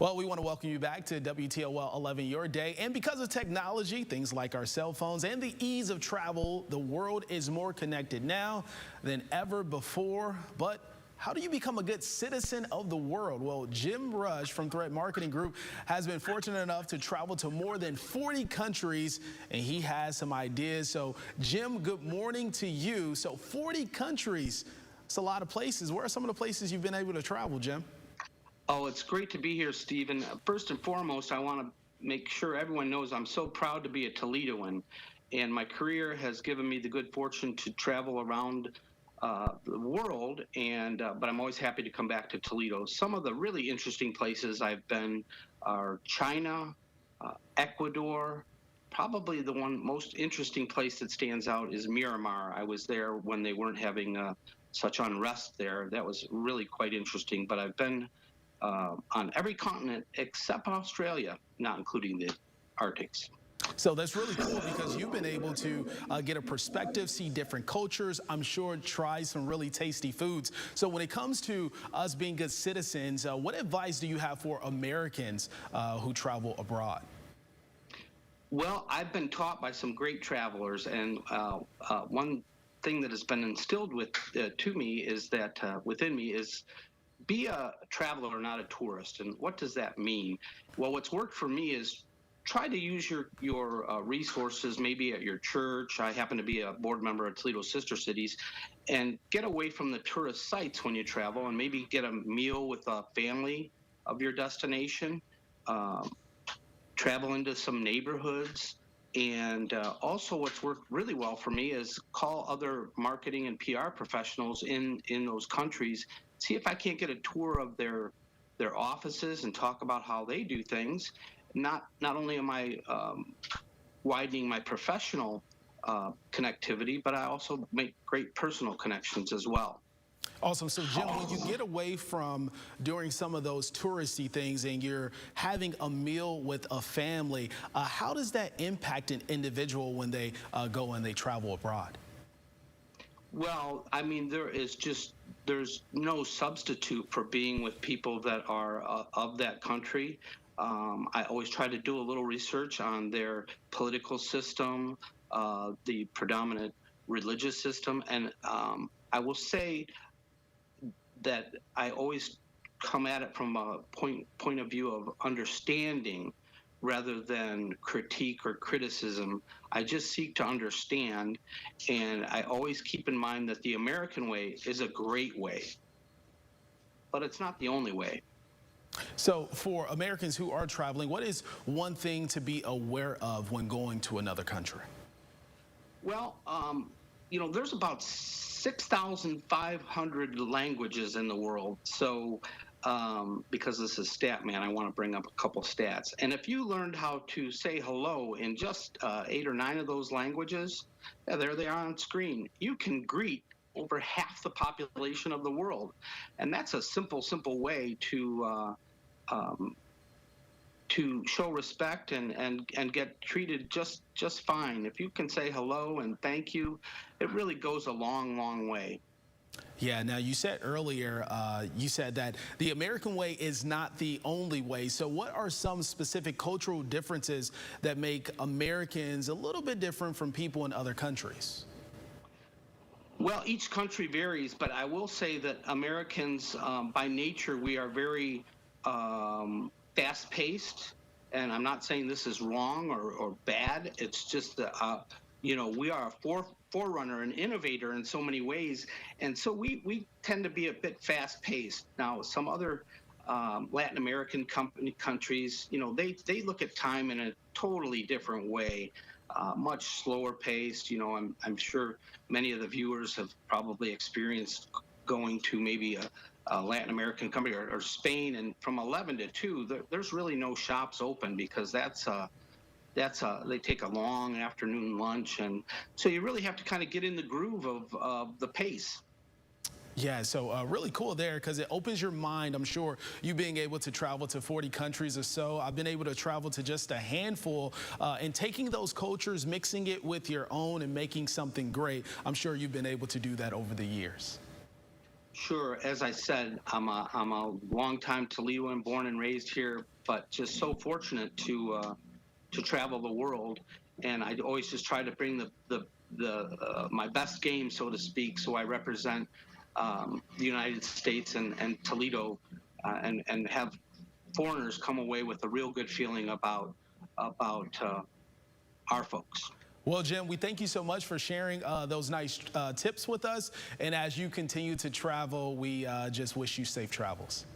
Well, we want to welcome you back to WTOL 11 Your Day. And because of technology, things like our cell phones and the ease of travel, the world is more connected now than ever before. But how do you become a good citizen of the world? Well, Jim Rush from Threat Marketing Group has been fortunate enough to travel to more than 40 countries, and he has some ideas. So, Jim, good morning to you. So, 40 countries, it's a lot of places. Where are some of the places you've been able to travel, Jim? Oh, it's great to be here, Stephen. First and foremost, I want to make sure everyone knows I'm so proud to be a Toledoan, and my career has given me the good fortune to travel around the world. But I'm always happy to come back to Toledo. Some of the really interesting places I've been are China, Ecuador. Probably the one most interesting place that stands out is Myanmar. I was there when they weren't having such unrest there. That was really quite interesting. But I've been on every continent except Australia, not including the Arctics. So that's really cool because you've been able to get a perspective, see different cultures, I'm sure try some really tasty foods. So when it comes to us being good citizens, what advice do you have for Americans who travel abroad? Well, I've been taught by some great travelers, and one thing that has been instilled to me is that within me is be a traveler, not a tourist. And what does that mean? Well, what's worked for me is try to use your resources, maybe at your church. I happen to be a board member at Toledo Sister Cities, and get away from the tourist sites when you travel, and maybe get a meal with a family of your destination. Travel into some neighborhoods. And also what's worked really well for me is call other marketing and PR professionals in those countries, see if I can't get a tour of their offices and talk about how they do things. Not only am I widening my professional connectivity, but I also make great personal connections as well. Awesome. So, Jim, when you get away from doing some of those touristy things and you're having a meal with a family, how does that impact an individual when they go and they travel abroad? Well, I mean, there's no substitute for being with people that are of that country. I always try to do a little research on their political system, the predominant religious system, and I will say that I always come at it from a point of view of understanding rather than critique or criticism. I just seek to understand, and I always keep in mind that the American way is a great way, but it's not the only way. So for Americans who are traveling, what is one thing to be aware of when going to another country? Well, there's about 6,500 languages in the world. So because this is Statman, I want to bring up a couple stats. And if you learned how to say hello in just 8 or 9 of those languages, yeah, there they are on screen. You can greet over half the population of the world. And that's a simple way to show respect and get treated just fine. If you can say hello and thank you, it really goes a long way. Yeah, now you said earlier, you said that the American way is not the only way. So what are some specific cultural differences that make Americans a little bit different from people in other countries? Well, each country varies, but I will say that Americans, by nature, we are very fast-paced, and I'm not saying this is wrong or bad. It's just that we are a forerunner and innovator in so many ways, and so we tend to be a bit fast-paced. Now, some other Latin American countries, they look at time in a totally different way, much slower paced. I'm sure many of the viewers have probably experienced going to maybe a Latin American country or Spain, and from 11 to 2, there's really no shops open because they take a long afternoon lunch, and so you really have to kind of get in the groove of the pace. Yeah, so really cool there because it opens your mind. I'm sure you being able to travel to 40 countries or so. I've been able to travel to just a handful and taking those cultures, mixing it with your own and making something great. I'm sure you've been able to do that over the years. Sure. As I said, I'm a longtime Toledoan, born and raised here, but just so fortunate to travel the world. And I always just try to bring my best game, so to speak. So I represent the United States and Toledo, and have foreigners come away with a real good feeling about our folks. Well, Jim, we thank you so much for sharing those nice tips with us. And as you continue to travel, we just wish you safe travels.